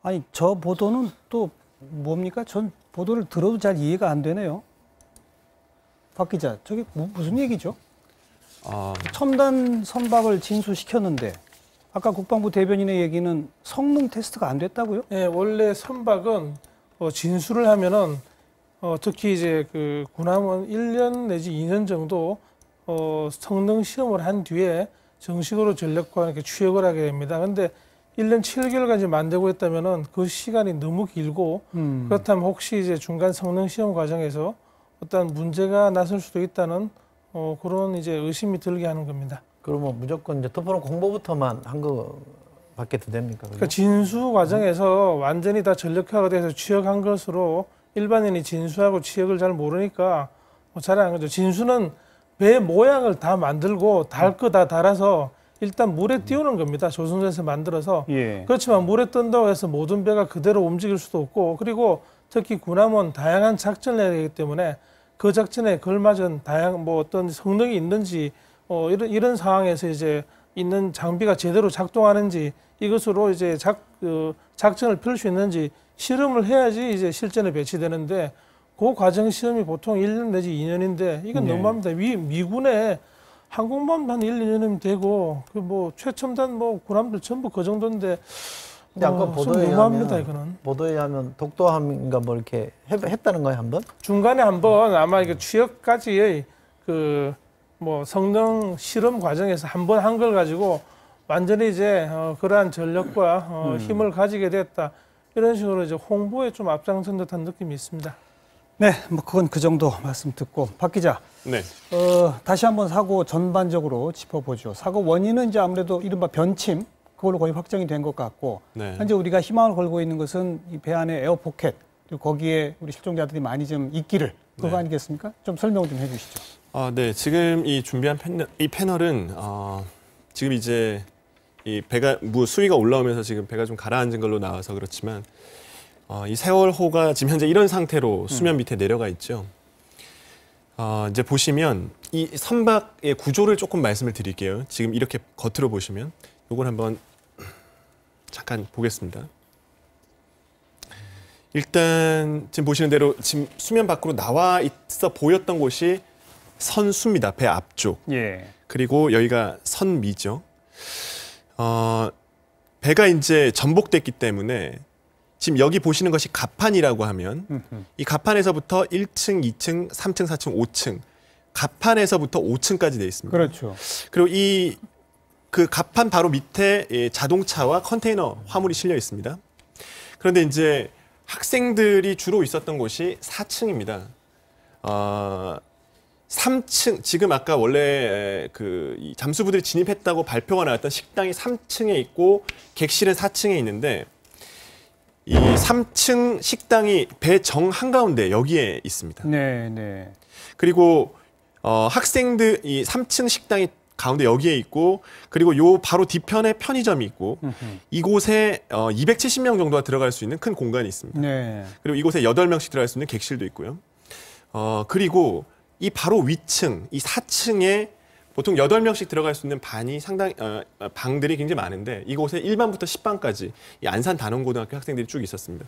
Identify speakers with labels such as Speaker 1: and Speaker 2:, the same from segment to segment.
Speaker 1: 아니, 저 보도는 또 뭡니까? 전 보도를 들어도 잘 이해가 안 되네요. 박 기자, 저게 무슨 얘기죠? 첨단 선박을 진수시켰는데 아까 국방부 대변인의 얘기는 성능 테스트가 안 됐다고요?
Speaker 2: 네, 원래 선박은 진수를 하면은 특히 이제 그 군함은 1년 내지 2년 정도 성능 시험을 한 뒤에 정식으로 전력과 이렇게 취역을 하게 됩니다. 근데 1년 7개월까지 만들고 있다면은 그 시간이 너무 길고 그렇다면 혹시 이제 중간 성능 시험 과정에서 어떤 문제가 났을 수도 있다는 그런 이제 의심이 들게 하는 겁니다.
Speaker 3: 그러면 무조건 이제 토포론 공보부터만 한 거밖에 더 됩니까?
Speaker 2: 그러니까 진수 과정에서 완전히 다 전력화가 돼서 취역한 것으로 일반인이 진수하고 취역을 잘 모르니까 잘 안 거죠. 진수는 배 모양을 다 만들고 달 거 다 달아서 일단 물에 띄우는 겁니다. 조선소에서 만들어서.
Speaker 1: 예.
Speaker 2: 그렇지만 물에 뜬다고 해서 모든 배가 그대로 움직일 수도 없고, 그리고 특히 군함은 다양한 작전을 해야 되기 때문에 그 작전에 걸맞은 다양한 어떤 성능이 있는지 이런 상황에서 이제 있는 장비가 제대로 작동하는지 이것으로 이제 작전을 펼 수 있는지 실험을 해야지 이제 실전에 배치되는데 그 과정 시험이 보통 1년 내지 2년인데 이건 너무합니다. 미군에 항공모함 한 1, 2년이면 되고 그 최첨단 군함들 전부 그 정도인데
Speaker 3: 근데 아까
Speaker 2: 너무합니다, 이거는.
Speaker 3: 보도에 의하면 독도함인가 이렇게 했다는 거예요, 한번?
Speaker 2: 중간에 한번 아마 이게 취역까지의 성능 실험 과정에서 한번 한 걸 가지고 완전히 이제 그러한 전력과 힘을 가지게 됐다. 이런 식으로 이제 홍보에 좀 앞장선 듯한 느낌이 있습니다.
Speaker 1: 네, 그건 그 정도 말씀 듣고 박 기자.
Speaker 4: 네.
Speaker 1: 다시 한번 사고 전반적으로 짚어보죠. 사고 원인은 이제 아무래도 이른바 변침 그걸로 거의 확정이 된 것 같고
Speaker 4: 네.
Speaker 1: 현재 우리가 희망을 걸고 있는 것은 이 배 안에 에어포켓 그리고 거기에 우리 실종자들이 많이 좀 있기를 그거
Speaker 4: 네.
Speaker 1: 아니겠습니까? 좀 설명 좀 해주시죠.
Speaker 4: 네. 지금 이 준비한 패널은 지금 이제 이 배가 수위가 올라오면서 지금 배가 좀 가라앉은 걸로 나와서 그렇지만 이 세월호가 지금 현재 이런 상태로 수면 밑에 내려가 있죠. 이제 보시면 이 선박의 구조를 조금 말씀을 드릴게요. 지금 이렇게 겉으로 보시면 이걸 한번 잠깐 보겠습니다. 일단 지금 보시는 대로 지금 수면 밖으로 나와 있어 보였던 곳이 선수입니다. 배 앞쪽.
Speaker 1: 예.
Speaker 4: 그리고 여기가 선미죠. 배가 이제 전복됐기 때문에 지금 여기 보시는 것이 갑판이라고 하면 이 갑판에서부터 1층, 2층, 3층, 4층, 5층 갑판에서부터 5층까지 되어 있습니다.
Speaker 1: 그렇죠.
Speaker 4: 그리고 그 갑판 바로 밑에 자동차와 컨테이너 화물이 실려 있습니다. 그런데 이제 학생들이 주로 있었던 곳이 4층입니다. 3층, 지금 아까 원래 이 잠수부들이 진입했다고 발표가 나왔던 식당이 3층에 있고 객실은 4층에 있는데 이 3층 식당이 배 정 한가운데 여기에 있습니다.
Speaker 1: 네, 네.
Speaker 4: 그리고 학생들 이 3층 식당이 가운데 여기에 있고 그리고 요 바로 뒤편에 편의점이 있고 이곳에 270명 정도가 들어갈 수 있는 큰 공간이 있습니다.
Speaker 1: 네.
Speaker 4: 그리고 이곳에 8명씩 들어갈 수 있는 객실도 있고요. 그리고 이 바로 위층, 이 4층에 보통 8명씩 들어갈 수 있는 방들이 굉장히 많은데 이곳에 1반부터 10반까지 이 안산 단원고등학교 학생들이 쭉 있었습니다.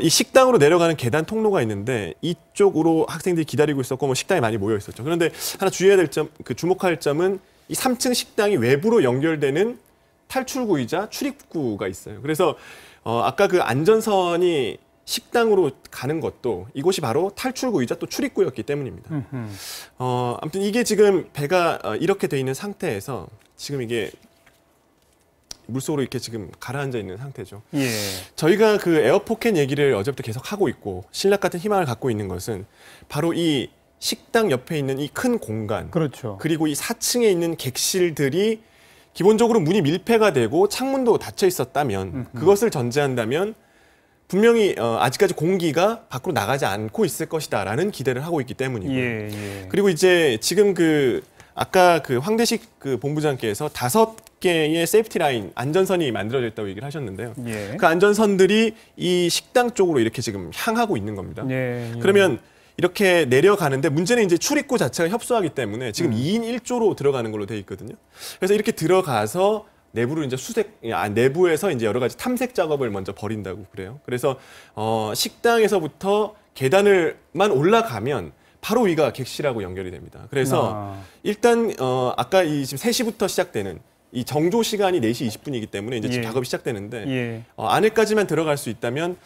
Speaker 4: 이 식당으로 내려가는 계단 통로가 있는데 이쪽으로 학생들이 기다리고 있었고 식당에 많이 모여 있었죠. 그런데 하나 주의해야 될 점, 주목할 점은 이 3층 식당이 외부로 연결되는 탈출구이자 출입구가 있어요. 그래서 아까 그 안전선이 식당으로 가는 것도 이곳이 바로 탈출구이자 또 출입구였기 때문입니다. 아무튼 이게 지금 배가 이렇게 돼 있는 상태에서 지금 이게 물속으로 이렇게 지금 가라앉아 있는 상태죠.
Speaker 1: 예.
Speaker 4: 저희가 그 에어포켓 얘기를 어제부터 계속 하고 있고 신락 같은 희망을 갖고 있는 것은 바로 이 식당 옆에 있는 이 큰 공간,
Speaker 1: 그렇죠.
Speaker 4: 그리고 이 4층에 있는 객실들이 기본적으로 문이 밀폐가 되고 창문도 닫혀 있었다면 그것을 전제한다면 분명히 아직까지 공기가 밖으로 나가지 않고 있을 것이다라는 기대를 하고 있기 때문이고요.
Speaker 1: 예, 예.
Speaker 4: 그리고 이제 지금 아까 황대식 본부장께서 5개의 세이프티 라인 안전선이 만들어져 있다고 얘기를 하셨는데요.
Speaker 1: 예.
Speaker 4: 그 안전선들이 이 식당 쪽으로 이렇게 지금 향하고 있는 겁니다.
Speaker 1: 예, 예.
Speaker 4: 그러면 이렇게 내려가는데 문제는 이제 출입구 자체가 협소하기 때문에 지금 2인 1조로 들어가는 걸로 돼 있거든요. 그래서 이렇게 들어가서 내부로 이제 내부에서 이제 여러 가지 탐색 작업을 먼저 벌인다고 그래요. 그래서 식당에서부터 계단을만 올라가면 바로 위가 객실하고 연결이 됩니다. 그래서 일단 아까 이 지금 3시부터 시작되는 이 정조 시간이 4시 20분이기 때문에 이제
Speaker 1: 예.
Speaker 4: 작업이 시작되는데
Speaker 1: 예.
Speaker 4: 안에까지만 들어갈 수 있다면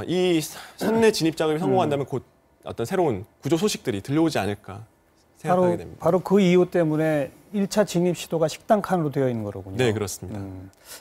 Speaker 4: 이 선내 진입 작업이 성공한다면 곧 어떤 새로운 구조 소식들이 들려오지 않을까 생각하게 됩니다.
Speaker 1: 바로 그 이유 때문에 1차 진입 시도가 식당 칸으로 되어 있는 거로군요.
Speaker 4: 네, 그렇습니다.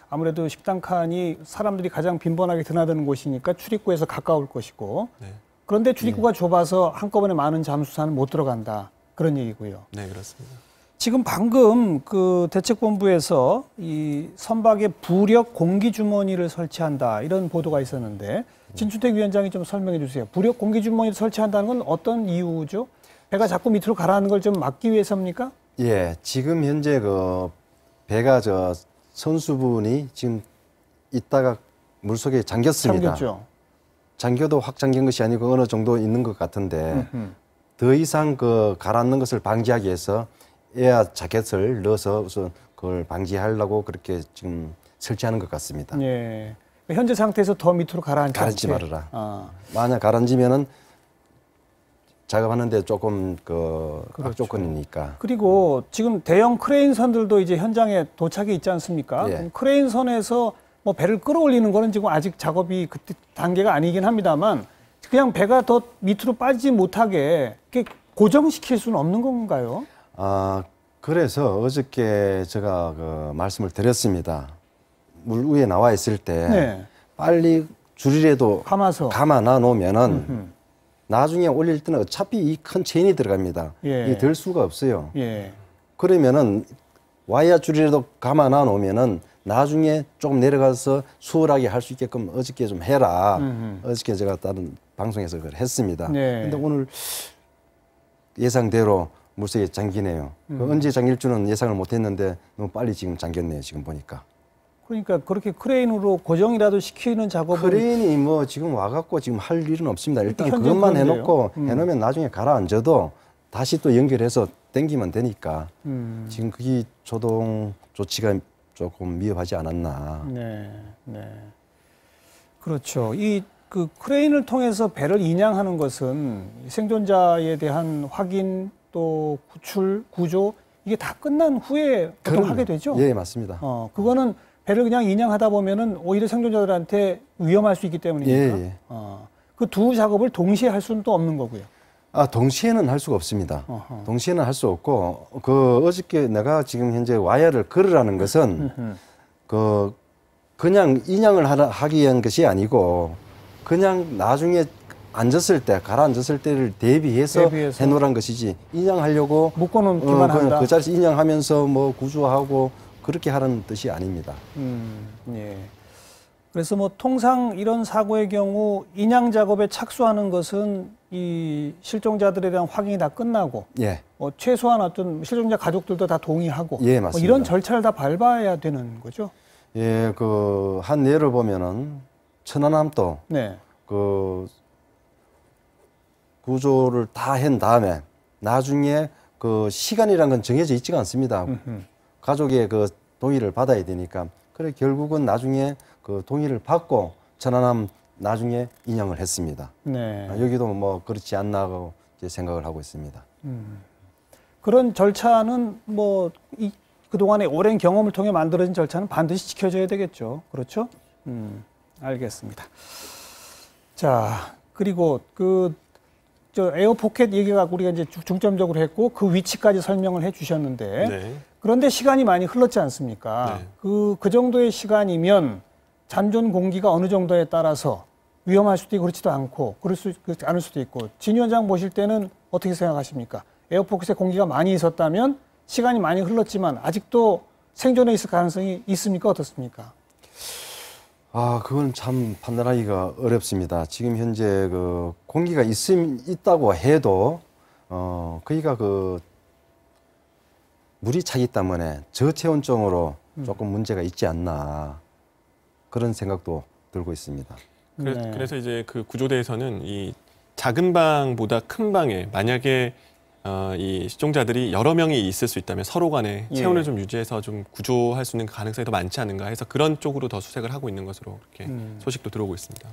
Speaker 1: 아무래도 식당 칸이 사람들이 가장 빈번하게 드나드는 곳이니까 출입구에서 가까울 것이고
Speaker 4: 네.
Speaker 1: 그런데 출입구가 좁아서 한꺼번에 많은 잠수사는 못 들어간다. 그런 얘기고요.
Speaker 4: 네, 그렇습니다.
Speaker 1: 지금 방금 그 대책본부에서 이 선박에 부력 공기주머니를 설치한다 이런 보도가 있었는데 진춘택 위원장이 좀 설명해 주세요. 부력 공기주머니를 설치한다는 건 어떤 이유죠? 배가 자꾸 밑으로 가라앉는 걸 좀 막기 위해서입니까?
Speaker 5: 예, 지금 현재 그 배가 선수분이 지금 있다가 물속에 잠겼습니다.
Speaker 1: 잠겼죠.
Speaker 5: 잠겨도 확 잠긴 것이 아니고 어느 정도 있는 것 같은데 더 이상 가라앉는 것을 방지하기 위해서 에어 자켓을 넣어서 우선 그걸 방지하려고 그렇게 지금 설치하는 것 같습니다.
Speaker 1: 예. 현재 상태에서 더 밑으로 가라앉지
Speaker 5: 가라앉지
Speaker 1: 않게.
Speaker 5: 말아라. 만약 가라앉으면은 작업하는데 조금 악조건이니까.
Speaker 1: 그리고 지금 대형 크레인선들도 이제 현장에 도착해 있지 않습니까?
Speaker 5: 예.
Speaker 1: 크레인선에서 뭐 배를 끌어올리는 거는 지금 아직 작업이 그때 단계가 아니긴 합니다만 그냥 배가 더 밑으로 빠지지 못하게 이렇게 고정시킬 수는 없는 건가요?
Speaker 5: 그래서 어저께 제가 말씀을 드렸습니다. 물 위에 나와 있을 때
Speaker 1: 네.
Speaker 5: 빨리 줄이라도 감아놔 놓으면은 나중에 올릴 때는 어차피 이 큰 체인이 들어갑니다.
Speaker 1: 예.
Speaker 5: 이게 들 수가 없어요.
Speaker 1: 예.
Speaker 5: 그러면은 와이어 줄이라도 감아놔 놓으면은 나중에 조금 내려가서 수월하게 할 수 있게끔 어저께 좀 해라. 어저께 제가 다른 방송에서 그걸 했습니다.
Speaker 1: 네.
Speaker 5: 근데 오늘 예상대로 물속에 잠기네요. 언제 잠길 줄은 예상을 못 했는데 너무 빨리 지금 잠겼네요. 지금 보니까.
Speaker 1: 그러니까 그렇게 크레인으로 고정이라도 시키는 작업은
Speaker 5: 크레인이 뭐 지금 와갖고 지금 할 일은 없습니다. 일단
Speaker 1: 현재
Speaker 5: 그것만
Speaker 1: 그런데요.
Speaker 5: 해놓고 해놓으면 나중에 가라앉아도 다시 또 연결해서 당기면 되니까 지금 그게 조동 조치가 조금 미흡하지 않았나.
Speaker 1: 네, 네. 그렇죠. 그 크레인을 통해서 배를 인양하는 것은 생존자에 대한 확인 또 구출, 구조 이게 다 끝난 후에 보통 하게 되죠.
Speaker 5: 예, 맞습니다.
Speaker 1: 그거는 배를 그냥 인양하다 보면은 오히려 생존자들한테 위험할 수 있기 때문이니까.
Speaker 5: 예.
Speaker 1: 그 두 작업을 동시에 할 수는 또 없는 거고요.
Speaker 5: 동시에는 할 수가 없습니다. 동시에는 할 수 없고 어저께 내가 지금 현재 와이어를 걸으라는 것은 그냥 인양을 하기 위한 것이 아니고 그냥 나중에 앉았을 때 가라앉았을 때를 대비해서 해놓으란 것이지 인양하려고
Speaker 1: 묶어놓기만 한다.
Speaker 5: 그 자리에서 인양하면서 뭐 구조하고 그렇게 하는 뜻이 아닙니다.
Speaker 1: 예. 그래서 뭐 통상 이런 사고의 경우 인양 작업에 착수하는 것은 이 실종자들에 대한 확인이 다 끝나고
Speaker 5: 예.
Speaker 1: 최소한 어떤 실종자 가족들도 다 동의하고
Speaker 5: 예, 맞습니다.
Speaker 1: 이런 절차를 다 밟아야 되는 거죠.
Speaker 5: 예, 한 예를 보면은 천안함도
Speaker 1: 네.
Speaker 5: 구조를 다 한 다음에 나중에 시간이란 건 정해져 있지가 않습니다. 가족의 동의를 받아야 되니까. 그래 결국은 나중에 동의를 받고 천안함 나중에 인양을 했습니다.
Speaker 1: 네.
Speaker 5: 여기도 뭐 그렇지 않나고 이제 생각을 하고 있습니다.
Speaker 1: 그런 절차는 뭐 그동안의 오랜 경험을 통해 만들어진 절차는 반드시 지켜져야 되겠죠. 그렇죠? 알겠습니다. 자, 그리고 에어포켓 얘기가 우리가 이제 중점적으로 했고 그 위치까지 설명을 해 주셨는데
Speaker 4: 네.
Speaker 1: 그런데 시간이 많이 흘렀지 않습니까?
Speaker 4: 네.
Speaker 1: 그 정도의 시간이면 잔존 공기가 어느 정도에 따라서 위험할 수도 있고 그렇지도 않고 그렇지 않을 수도 있고 진 위원장 보실 때는 어떻게 생각하십니까? 에어포켓에 공기가 많이 있었다면 시간이 많이 흘렀지만 아직도 생존해 있을 가능성이 있습니까? 어떻습니까?
Speaker 5: 그건 참 판단하기가 어렵습니다. 지금 현재 공기가 있다고 해도 거기가 물이 차기 때문에 저체온증으로 조금 문제가 있지 않나 그런 생각도 들고 있습니다.
Speaker 4: 그래서 이제 그 구조대에서는 이 작은 방보다 큰 방에 만약에 이 실종자들이 여러 명이 있을 수 있다면 서로 간에
Speaker 1: 예.
Speaker 4: 체온을 좀 유지해서 좀 구조할 수 있는 가능성이 더 많지 않은가 해서 그런 쪽으로 더 수색을 하고 있는 것으로 그렇게 소식도 들어오고 있습니다.